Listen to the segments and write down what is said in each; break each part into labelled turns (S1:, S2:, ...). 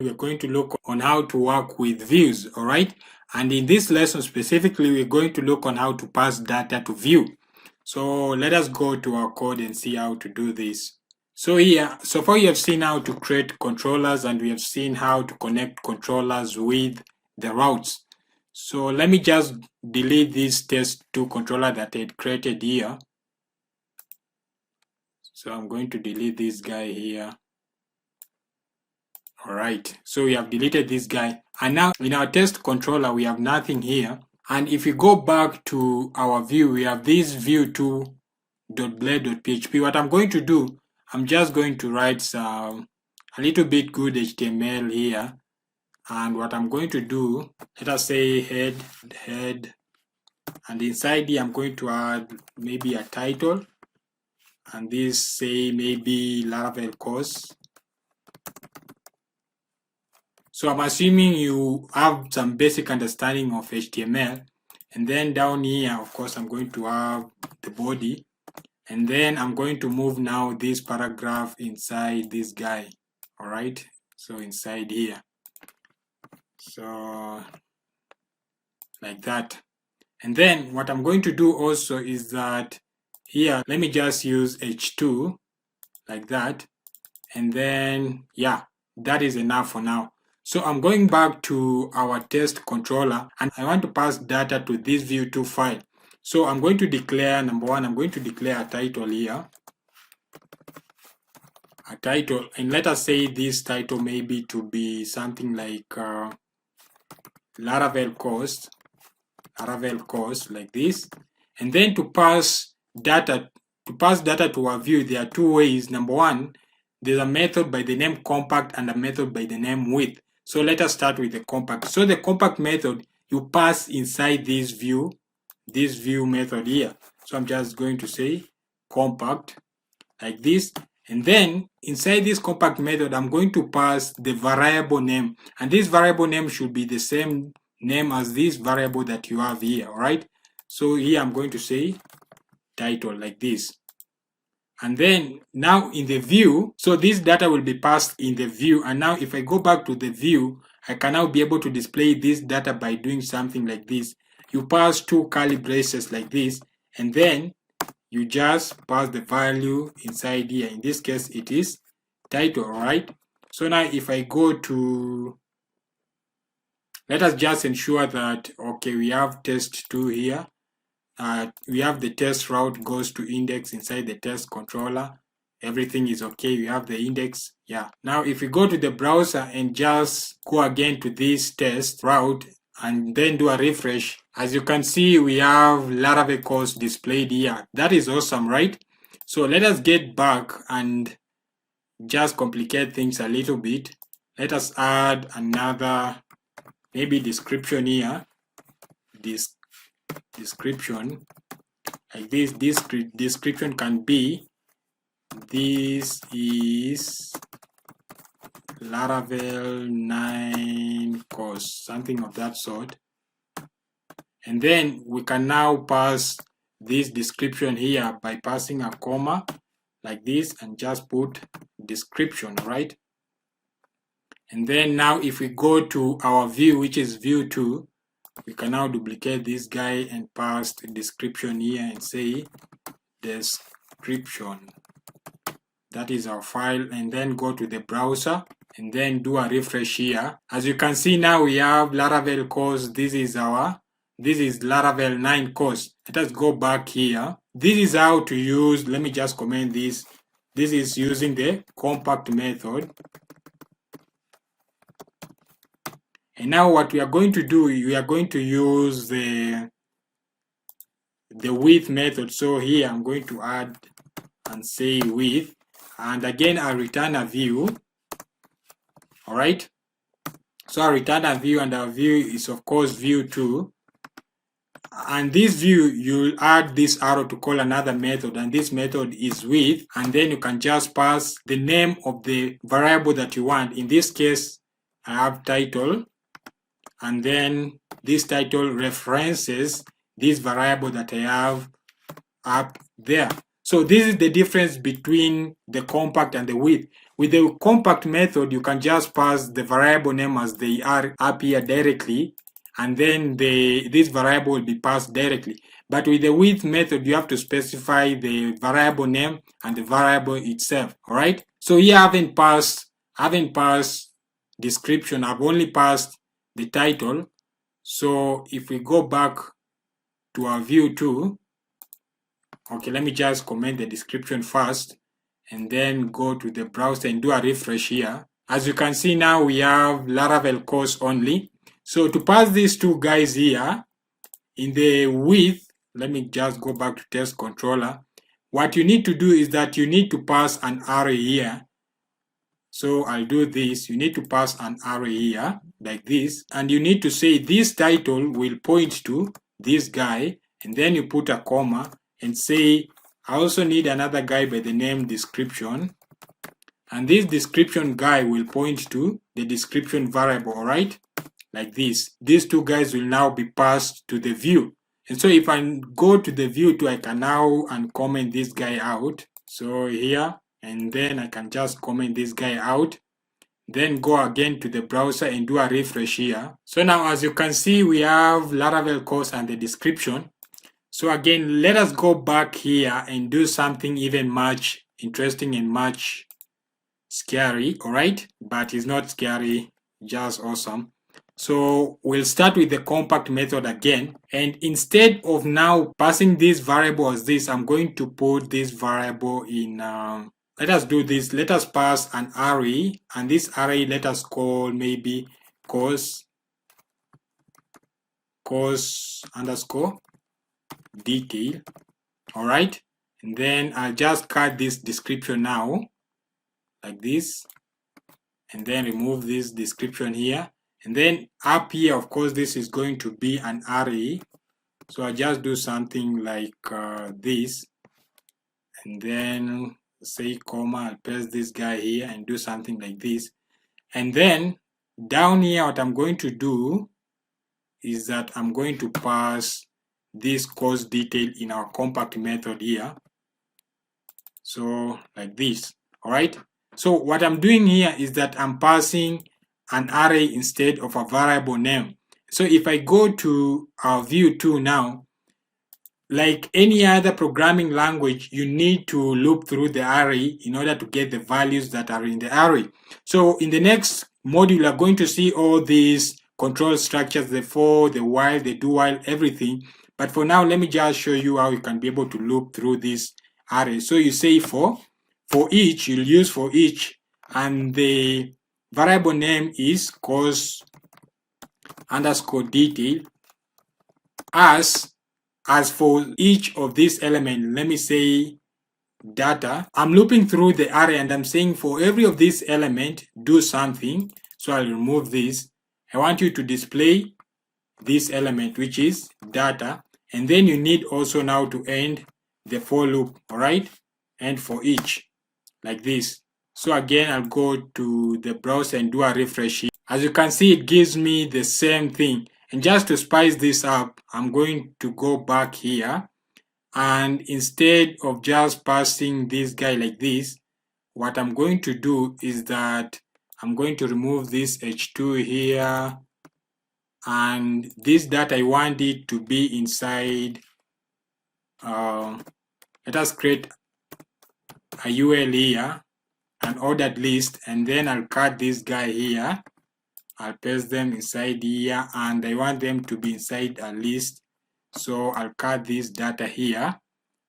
S1: we're going to look on how to work with views, all right? And in this lesson specifically, we're going to look on how to pass data to view. So let us go to our code and see how to do this. So here, so far you have seen how to create controllers, and we have seen how to connect controllers with the routes. So let me just delete this test2 controller that I had created here. So I'm going to delete this guy here. All right, so we have deleted this guy. And now in our test controller, we have nothing here. And if we go back to our view, we have this view2.blade.php. What I'm going to do, I'm just going to write a little bit good HTML here. And what I'm going to do, let us say head, and inside here I'm going to add maybe a title, and this say maybe Laravel course. So I'm assuming you have some basic understanding of HTML, and then down here, of course, I'm going to have the body, and then I'm going to move now this paragraph inside this guy. All right, so inside here, so like that. And then what I'm going to do also is that here, let me just use h2 like that, and then yeah, that is enough for now. So I'm going back to our test controller, and I want to pass data to this view2 file. So I'm going to declare, number one, I'm going to declare a title here, a title, and let us say this title maybe to be something like Laravel course like this. And then to pass data to our view, there are two ways. Number one, there's a method by the name compact and a method by the name width. So let us start with the compact. So the compact method, you pass inside this view method here. So I'm just going to say compact like this. And then inside this compact method, I'm going to pass the variable name. And this variable name should be the same name as this variable that you have here, all right? So here I'm going to say title like this. And then now in the view, so this data will be passed in the view. And now if I go back to the view, I can now be able to display this data by doing something like this. You pass two curly braces like this, and then you just pass the value inside here. In this case, it is title, all right? So now if I go to, let us just ensure that, okay, we have test2 here. We have the test route goes to index inside the test controller. Everything is okay. We have the index. Yeah. Now, if we go to the browser and just go again to this test route and then do a refresh, as you can see, we have Laravel course displayed here. That is awesome, right? So let us get back and just complicate things a little bit. Let us add another maybe description here. This description like this. This description can be, this is Laravel 9 course, something of that sort. And then we can now pass this description here by passing a comma like this and just put description, right? And then now if we go to our view, which is view2, we can now duplicate this guy and pass the description here and say description. That is our file, and then go to the browser and then do a refresh here. As you can see now we have Laravel course. This is Laravel 9 course. Let us go back here. This is how to use, let me just comment this. This is using the compact method. And now what we are going to do, we are going to use the width method. So here I'm going to add and say width, and again I'll return a view. All right, so I'll return a view, and our view is of course view2. And this view, you'll add this arrow to call another method, and this method is width, and then you can just pass the name of the variable that you want. In this case, I have title, and then this title references this variable that I have up there. So this is the difference between the compact and the width. with the compact method, you can just pass the variable name as they are up here directly, and then this variable will be passed directly. But with the with method, you have to specify the variable name and the variable itself. All right. So here I haven't passed description. I've only passed the title. So if we go back to our view 2, okay, let me just comment the description first and then go to the browser and do a refresh here. As you can see now, we have Laravel course only. So to pass these two guys here, in the with, let me just go back to test controller. What you need to do is that you need to pass an array here. So I'll do this. You need to pass an array here like this, and you need to say this title will point to this guy, and then you put a comma and say I also need another guy by the name description, and this description guy will point to the description variable. All right, like this. These two guys will now be passed to the view. And so if I go to the view too, I can now uncomment this guy out. So here, and then I can just comment this guy out. Then go again to the browser and do a refresh here. So now as you can see, we have Laravel course and the description. So again, let us go back here and do something even much interesting and much scary, all right? But it's not scary, just awesome. So we'll start with the compact method again, and instead of now passing this variable as this, I'm going to put this variable in, let us do this, let us pass an array, and this array let us call maybe course underscore detail, all right? And then I'll just cut this description now, like this, and then remove this description here. And then up here, of course, this is going to be an array. So I just do something like this, and then say comma, I'll paste this guy here and do something like this. And then down here, what I'm going to do is that I'm going to pass this course detail in our compact method here. So like this, all right? So what I'm doing here is that I'm passing an array instead of a variable name. So if I go to our view 2 now, like any other programming language, you need to loop through the array in order to get the values that are in the array. So in the next module, you're going to see all these control structures, the for, the while, the do while, everything. But for now, let me just show you how you can be able to loop through this array. So you say for each, you'll use for each, and the variable name is course underscore detail. As for each of these elements, let me say data. I'm looping through the array and I'm saying for every of these element, do something. So I'll remove this. I want you to display this element, which is data. And then you need also now to end the for loop, all right? And for each, like this. So again, I'll go to the browser and do a refresh here. As you can see, it gives me the same thing. And just to spice this up, I'm going to go back here. And instead of just passing this guy like this, what I'm going to do is that I'm going to remove this h2 here. And this that I want it to be inside, let us create a UL here, an ordered list, and then I'll cut this guy here. I'll paste them inside here, and I want them to be inside a list. So I'll cut this data here,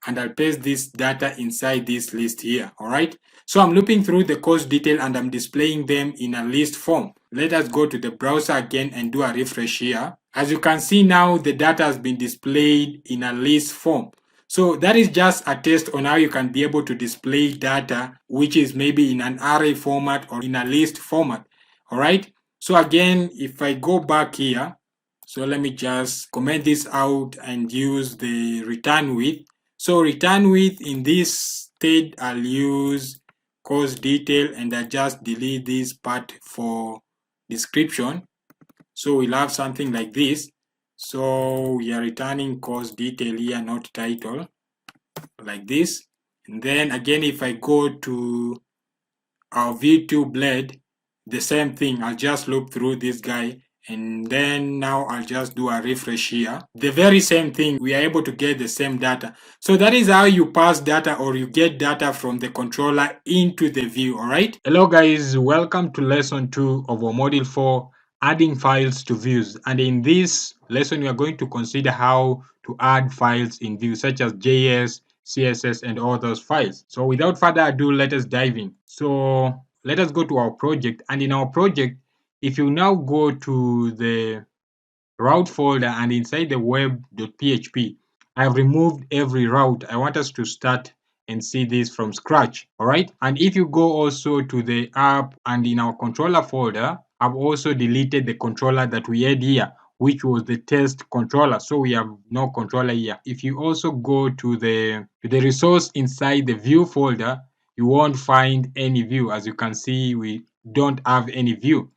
S1: and I'll paste this data inside this list here, all right? So I'm looping through the course detail and I'm displaying them in a list form. Let us go to the browser again and do a refresh here. As you can see now, the data has been displayed in a list form. So that is just a test on how you can be able to display data, which is maybe in an array format or in a list format, all right? So again, if I go back here, so let me just comment this out and use the return with. So return with, in this state, I'll use course detail and I just delete this part for description. So we'll have something like this. So we are returning course detail here, not title, like this. And then again, if I go to our v2 blade, the same thing. I'll just loop through this guy, and then now I'll just do a refresh here. The very same thing, we are able to get the same data. So that is how you pass data, or you get data from the controller into the view. All right. Hello guys, welcome to lesson 2 of our module 4, adding files to views. And in this lesson we are going to consider how to add files in views, such as JS, CSS, and all those files. So without further ado, let us dive in. So let us go to our project, and in our project, if you now go to the route folder and inside the web.php, I've removed every route. I want us to start and see this from scratch. All right. And if you go also to the app and in our controller folder, I've also deleted the controller that we had here, which was the test controller. So we have no controller here. If you also go to the resource inside the view folder, you won't find any view. As you can see, we don't have any view.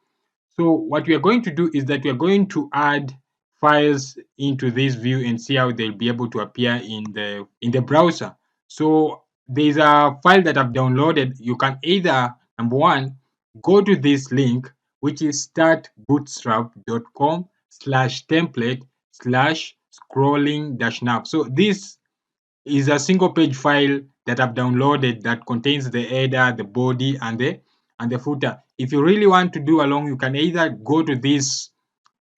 S1: So what we are going to do is that we are going to add files into this view and see how they'll be able to appear in the browser. So there's a file that I've downloaded. You can either, number one, go to this link, which is startbootstrap.com/template/scrolling-nav. So this is a single page file that I've downloaded that contains the header, the body, and the footer. If you really want to do along, you can either go to this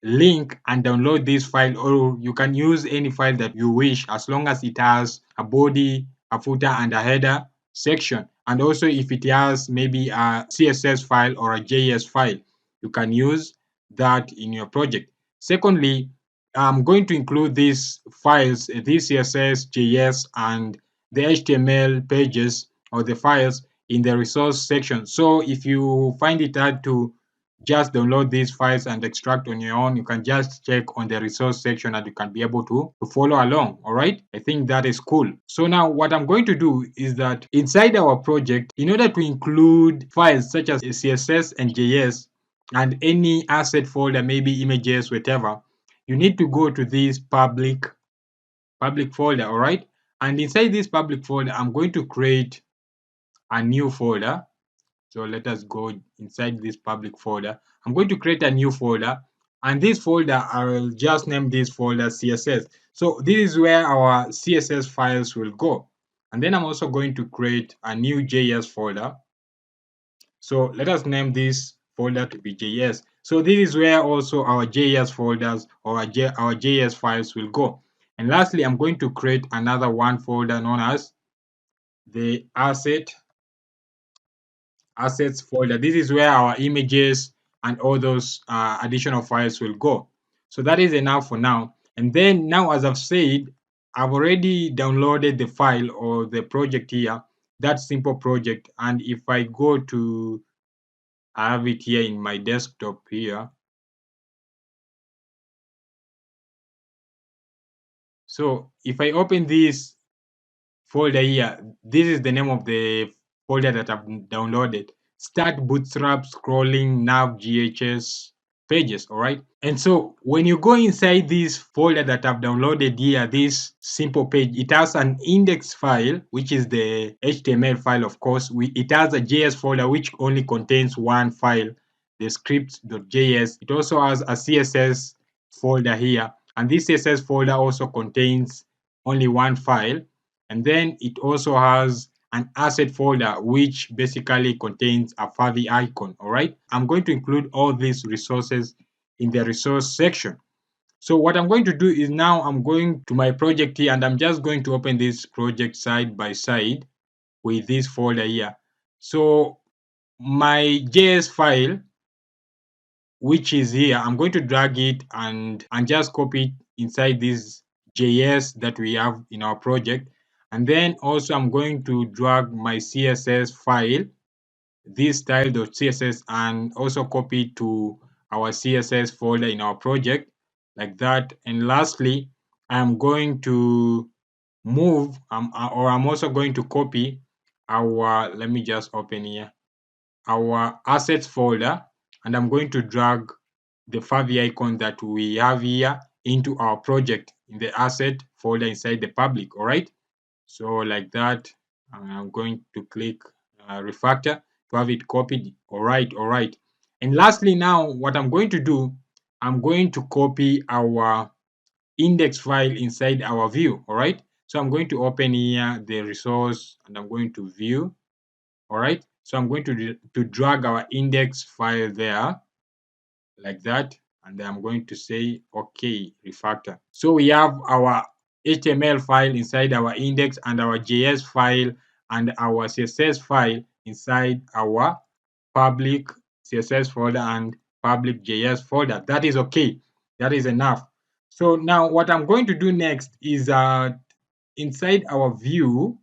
S1: link and download this file, or you can use any file that you wish, as long as it has a body, a footer, and a header section. And also if it has maybe a CSS file or a JS file, you can use that in your project. Secondly, I'm going to include these files, this CSS, JS, and the HTML pages or the files in the resource section. So if you find it hard to just download these files and extract on your own, you can just check on the resource section and you can be able to follow along. All right, I think that is cool. So now what I'm going to do is that inside our project, in order to include files such as CSS and JS and any asset folder, maybe images, whatever, you need to go to this public folder. All right, and inside this public folder, I'm going to create a new folder. So let us go inside this public folder. I'm going to create a new folder, and this folder, I will just name this folder CSS. So this is where our CSS files will go. And then I'm also going to create a new JS folder. So let us name this folder to be JS. So this is where also our JS folders or our JS files will go. And lastly, I'm going to create another one folder known as the assets folder. This is where our images and all those additional files will go. So that is enough for now. And then now, as I've said, I've already downloaded the file or the project here, that simple project. And if I go to, I have it here in my desktop here. So if I open this folder here, this is the name of the folder that I've downloaded. Start bootstrap scrolling nav GHS pages. All right. And so when you go inside this folder that I've downloaded here, this simple page, it has an index file, which is the HTML file, of course. It has a JS folder, which only contains one file, the script.js. It also has a CSS folder here. And this CSS folder also contains only one file. And then it also has an asset folder, which basically contains a favy icon. All right. I'm going to include all these resources in the resource section. So what I'm going to do is now I'm going to my project here, and I'm just going to open this project side by side with this folder here. So my JS file, which is here, I'm going to drag it and just copy it inside this JS that we have in our project. And then also I'm going to drag my CSS file, this style.css, and also copy it to our CSS folder in our project like that. And lastly, I'm going to move or I'm also going to copy our, let me just open here, our assets folder, and I'm going to drag the favy icon that we have here into our project in the asset folder inside the public. All right. So like that, I'm going to click refactor. to have it copied. All right, all right. And lastly, now what I'm going to do, I'm going to copy our index file inside our view. All right. So I'm going to open here the resource and I'm going to view. All right. So I'm going to drag our index file there like that. And then I'm going to say, okay, refactor. So we have our HTML file inside our index and our JS file and our CSS file inside our public CSS folder and public JS folder. That is okay. That is enough. So now what I'm going to do next is inside our view,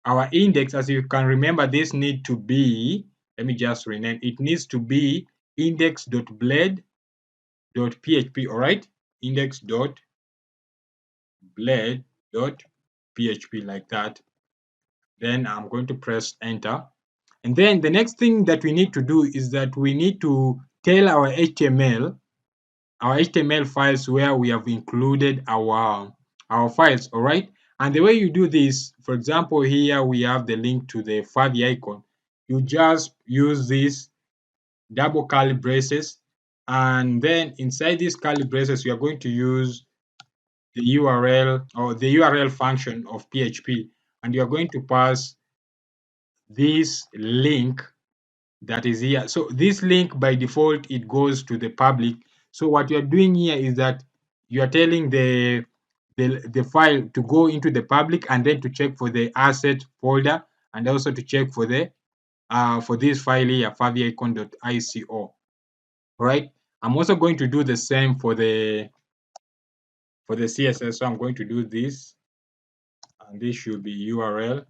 S1: our index, as you can remember, this need to be, let me just rename, it needs to be index.blade.php, all right? Index.blade.php like that. Then I'm going to press enter. And then the next thing that we need to do is that we need to tell our HTML files where we have included our files, all right? And the way you do this, for example, here we have the link to the favy icon. You just use this double curly braces, and then inside these curly braces, you are going to use the URL or the URL function of PHP, and you are going to pass this link that is here. So this link by default, it goes to the public. So what you're doing here is that you are telling the file to go into the public and then to check for the asset folder and also to check for the for this file here, favyicon.ico. All right. I'm also going to do the same for the CSS. So I'm going to do this, and this should be URL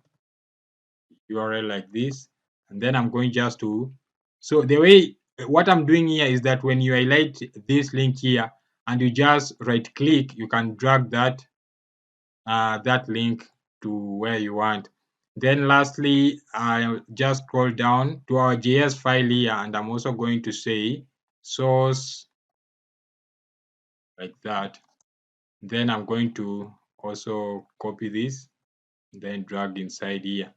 S1: like this, and then I'm going just to, so the way what I'm doing here is that when you highlight this link here and you just right click, you can drag that link to where you want. Then lastly, I just scroll down to our JS file here, and I'm also going to say source like that. Then I'm going to also copy this, then drag inside here.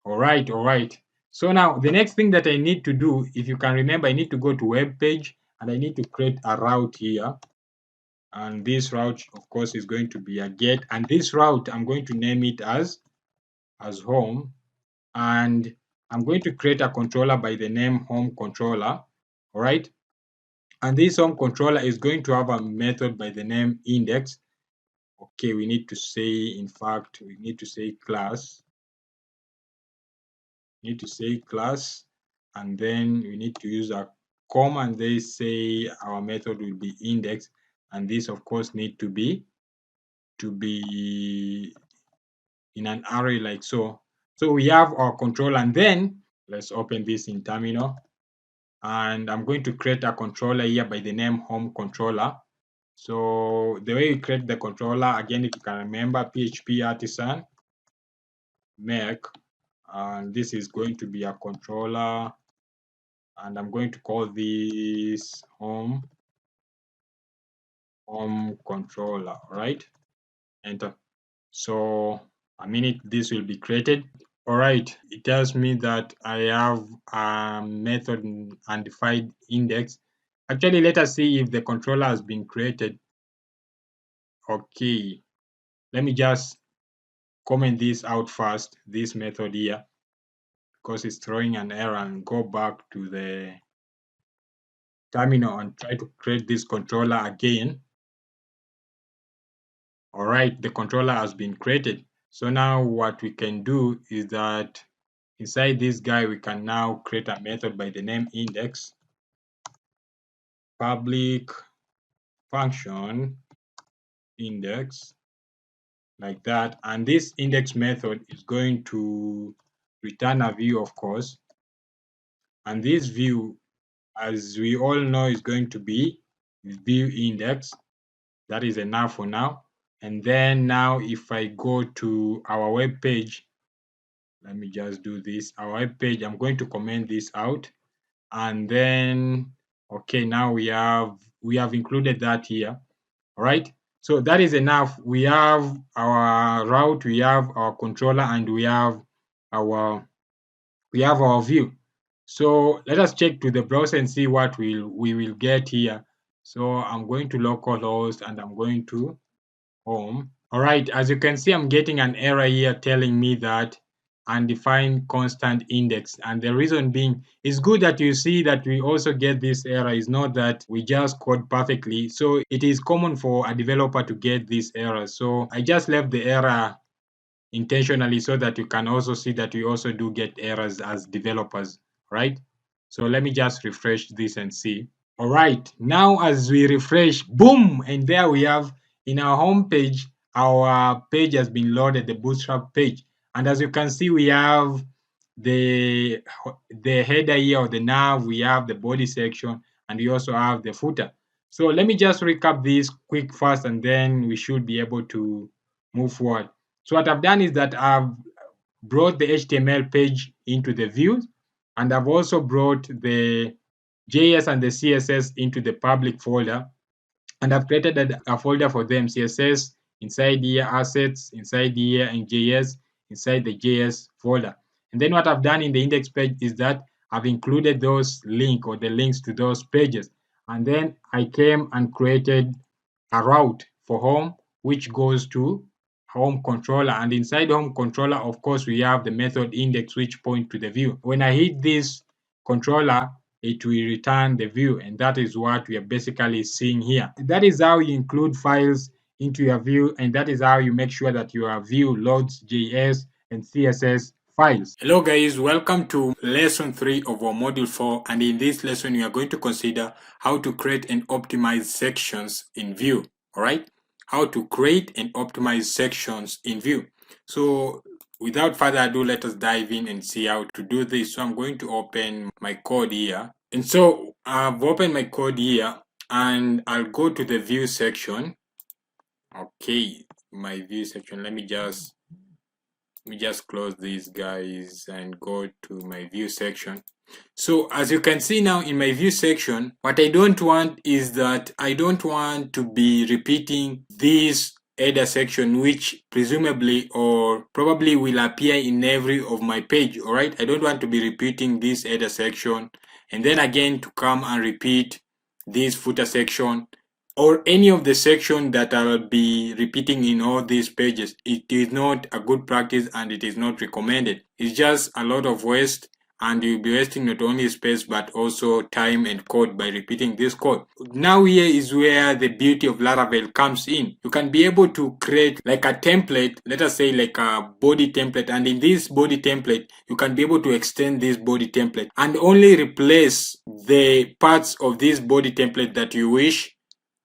S1: All right, all right. So now the next thing that I need to do, if you can remember, I need to go to web page and I need to create a route here. And this route, of course, is going to be a get. And this route, I'm going to name it as home. And I'm going to create a controller by the name home controller. All right. And this home controller is going to have a method by the name index. Okay, we need to say, in fact, we need to say class. Need to say class, and then we need to use a comma, and they say our method will be index, and this of course need to be in an array like so. So we have our controller, and then let's open this in terminal, and I'm going to create a controller here by the name home controller. So the way you create the controller, again, if you can remember, PHP artisan make, and this is going to be a controller, and I'm going to call this home controller. All right, enter. So a minute, this will be created. All right, it tells me that I have a method undefined index. Actually, let us see if the controller has been created. Okay, let me just comment this out first, this method here, because it's throwing an error, and go back to the terminal and try to create this controller again. All right, the controller has been created. So now what we can do is that inside this guy, we can now create a method by the name index, public function index like that. And this index method is going to return a view, of course. And this view, as we all know, is going to be view index. That is enough for now. And then now if I go to our web page, let me just do this, our web page, I'm going to comment this out, and then okay, now we have included that here. All right, so that is enough. We have our route, we have our controller, and we have our view. So let us check to the browser and see what we will get here. So I'm going to localhost and I'm going to home. All right, as you can see, I'm getting an error here telling me that undefined constant index. And the reason being, it's good that you see that we also get this error. Is not that we just code perfectly. So it is common for a developer to get this error. So I just left the error intentionally so that you can also see that we also do get errors as developers, right? So let me just refresh this and see. All right, now as we refresh, boom, and there we have in our home page, our page has been loaded, the Bootstrap page. And as you can see, we have the header here or the nav, we have the body section, and we also have the footer. So let me just recap this quick first, and then we should be able to move forward. So what I've done is that I've brought the HTML page into the views, and I've also brought the JS and the CSS into the public folder, and I've created a folder for them: CSS inside here, assets inside here, and JS inside the JS folder. And then what I've done in the index page is that I've included those links or the links to those pages. And then I came and created a route for home, which goes to home controller. And inside home controller, of course, we have the method index, which point to the view. When I hit this controller, it will return the view, and that is what we are basically seeing here. That is how you include files into your view, and that is how you make sure that your view loads JS and CSS files. Hello guys, welcome to lesson 3 of our module 4, and in this lesson we are going to consider how to create and optimize sections in Vue. All right, how to create and optimize sections in Vue. So without further ado, let us dive in and see how to do this. So I'm going to open my code here. And so I've opened my code here, and I'll go to the Vue section. Okay, my Vue section. Let me just close these guys and go to my Vue section. So as you can see now in my Vue section, what I don't want is that I don't want to be repeating this header section, which presumably or probably will appear in every of my page. All right, I don't want to be repeating this header section and then again to come and repeat this footer section or any of the section that I'll be repeating in all these pages. It is not a good practice and it is not recommended. It's just a lot of waste, and you'll be wasting not only space but also time and code by repeating this code. Now here is where the beauty of Laravel comes in. You can be able to create like a template, let us say like a body template, and in this body template you can be able to extend this body template and only replace the parts of this body template that you wish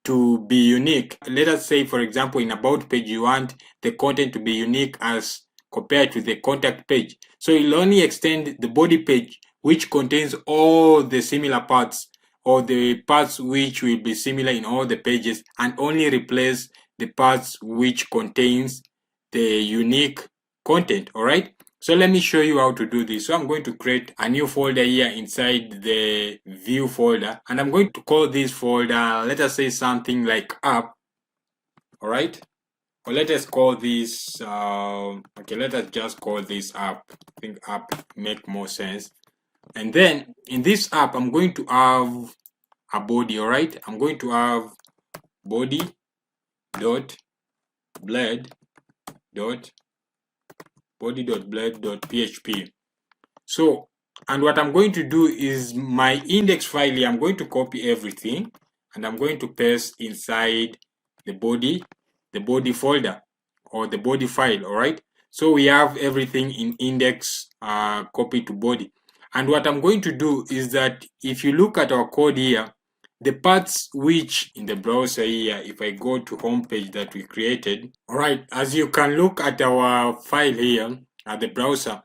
S1: to be unique. Let us say, for example, in about page you want the content to be unique as compared to the contact page. So you'll only extend the body page, which contains all the similar parts or the parts which will be similar in all the pages, and only replace the parts which contains the unique content. All right. So let me show you how to do this. So I'm going to create a new folder here inside the Vue folder, and I'm going to call this folder, let us say something like app. All right. Or let us call this, okay, let us just call this app. I think app make more sense. And then in this app, I'm going to have a body, all right? I'm going to have body dot blend dot body dot blend dot php. So, and what I'm going to do is my index file here, I'm going to copy everything and I'm going to paste inside the body folder or the body file. All right, so we have everything in index copy to body. And what I'm going to do is that if you look at our code here, the parts which in the browser here, if I go to home page that we created, all right, as you can look at our file here at the browser,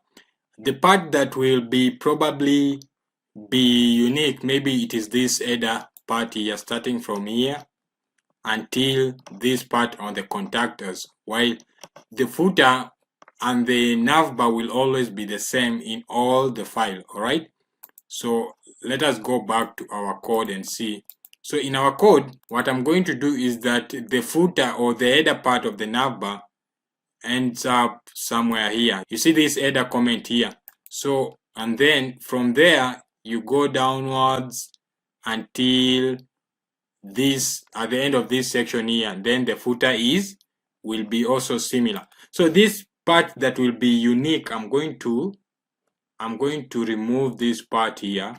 S1: the part that will be probably be unique, maybe it is this header part here, starting from here until this part on the contactors, while the footer and the navbar will always be the same in all the file. All right, so let us go back to our code and see. So in our code, what I'm going to do is that the footer or the header part of the navbar ends up somewhere here. You see this header comment here. So, and then from there, you go downwards until this, at the end of this section here, and then the footer will be also similar. So this part that will be unique, I'm going to remove this part here,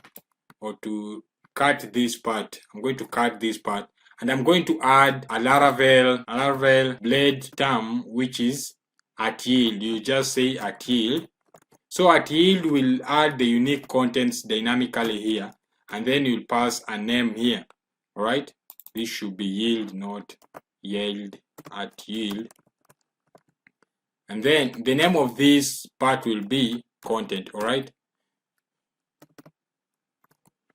S1: or to cut this part. I'm going to cut this part, and I'm going to add a Laravel blade term, which is at yield. You just say at yield. So at yield will add the unique contents dynamically here, and then you'll pass a name here. All right, this should be yield, not yield, at yield. And then the name of this part will be content. All right.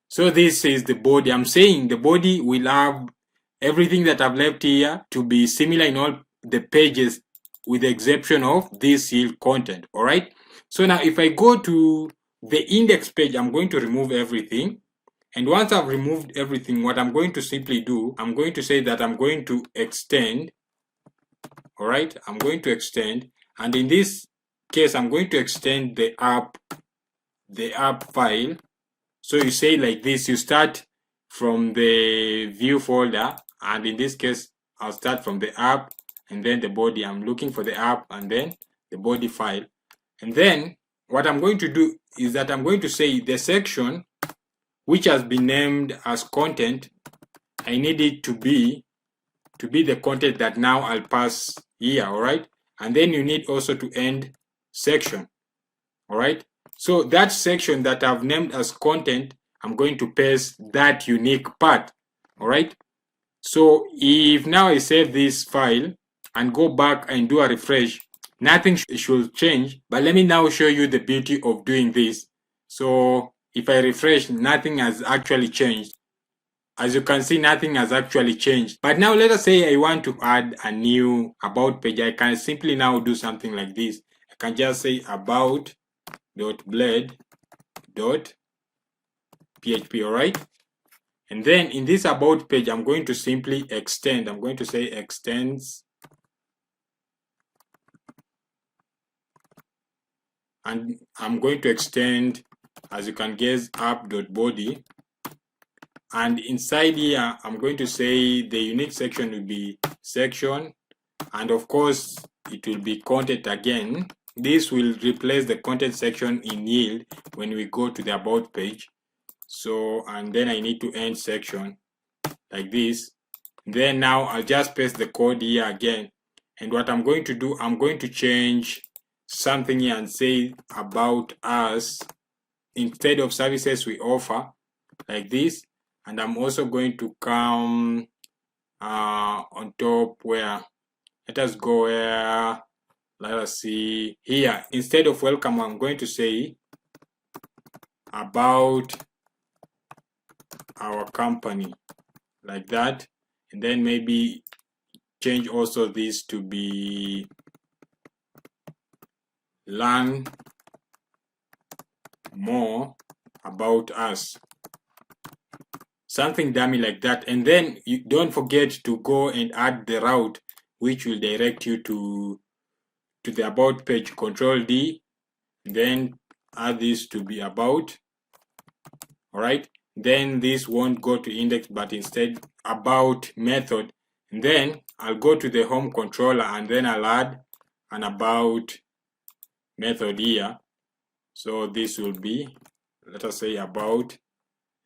S1: So this is the body. I'm saying the body will have everything that I've left here to be similar in all the pages, with the exception of this yield content. All right. So now if I go to the index page, I'm going to remove everything. And once I've removed everything, what I'm going to simply do, I'm going to say that I'm going to extend. All right. I'm going to extend. And in this case, I'm going to extend the app file. So you say like this, you start from the view folder, and in this case, I'll start from the app and then the body. I'm looking for the app and then the body file. And then what I'm going to do is that I'm going to say the section which has been named as content, I need it to be the content that now I'll pass here, all right? And then you need also to end section, all right? So that section that I've named as content, I'm going to paste that unique part, all right? So if now I save this file and go back and do a refresh, nothing should change. But let me now show you the beauty of doing this. So if I refresh, nothing has actually changed. As you can see, nothing has actually changed. But now let us say I want to add a new about page. I can simply now do something like this. I can just say about.blade.php, all right? And then in this about page, I'm going to simply extend. I'm going to say extends. And I'm going to extend, as you can guess, app.body. And inside here, I'm going to say the unique section will be section. And of course, it will be content again. This will replace the content section in yield when we go to the about page. So, and then I need to end section like this. Then now I'll just paste the code here again. And what I'm going to do, I'm going to change something here and say about us instead of services we offer, like this. And I'm also going to come on top where, let us go where, let us see here, instead of welcome, I'm going to say about our company, like that. And then maybe change also this to be learn more about us, something dummy like that. And then you don't forget to go and add the route which will direct you to the about page. Control D, then add this to be about, all right? Then this won't go to index, but instead about method. And then I'll go to the home controller and then I'll add an about method here. So this will be, let us say about,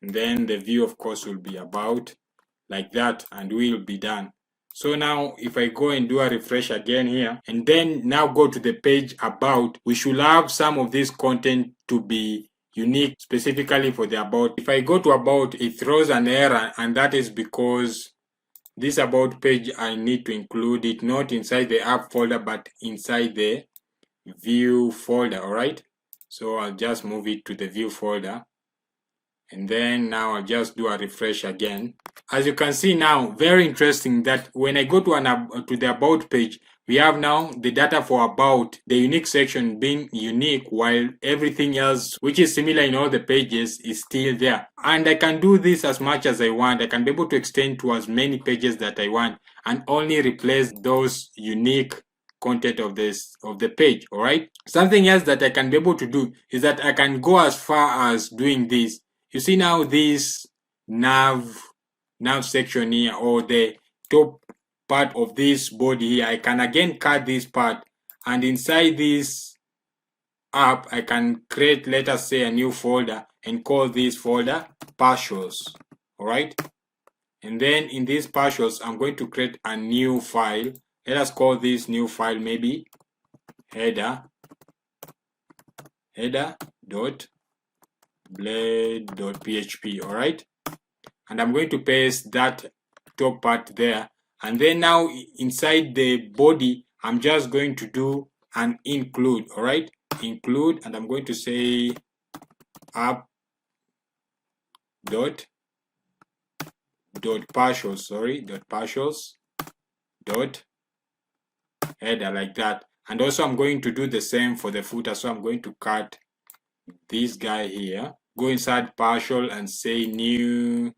S1: and then the view of course will be about, like that, and we'll be done. So now if I go and do a refresh again here, and then now go to the page about, we should have some of this content to be unique specifically for the about. If I go to about, it throws an error, and that is because this about page, I need to include it not inside the app folder but inside the view folder, all right? So I'll just move it to the view folder, and then now I'll just do a refresh again. As you can see now, very interesting that when I go to the about page, we have now the data for about, the unique section being unique, while everything else which is similar in all the pages is still there. And I can do this as much as I want. I can be able to extend to as many pages that I want and only replace those unique content of the page, all right? Something else that I can be able to do is that I can go as far as doing this. you see now this nav section here, or the top part of this body here, I can again cut this part, and inside this app I can create, let us say, a new folder and call this folder partials. All right, and then in these partials I'm going to create a new file. Let us call this new file maybe header.blade.php. all right, and I'm going to paste that top part there, and then now inside the body I'm just going to do an include. All right, include, and I'm going to say app dot partials dot header, like that. And also I'm going to do the same for the footer, so I'm going to cut this guy here, go inside partial and say new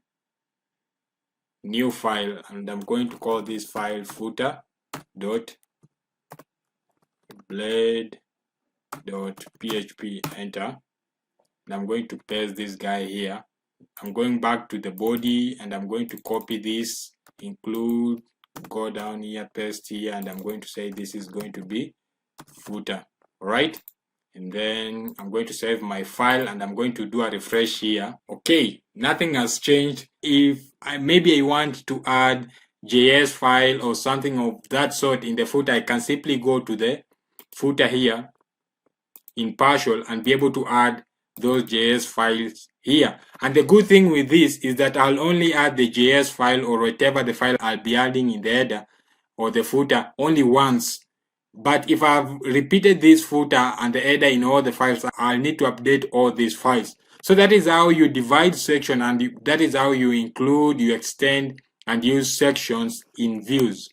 S1: file, and I'm going to call this file footer dot blade dot php. Enter, and I'm going to paste this guy here. I'm going back to the body and I'm going to copy this, include, go down here, paste here, and I'm going to say this is going to be footer. All right, and then I'm going to save my file and I'm going to do a refresh here. Okay, nothing has changed. If maybe I want to add JS file or something of that sort in the footer, I can simply go to the footer here in partial and be able to add those JS files here. And the good thing with this is that I'll only add the JS file or whatever the file I'll be adding in the header or the footer only once. But if I've repeated this footer and the header in all the files, I'll need to update all these files. So that is how you divide section, and that is how you include, you extend, and use sections in views.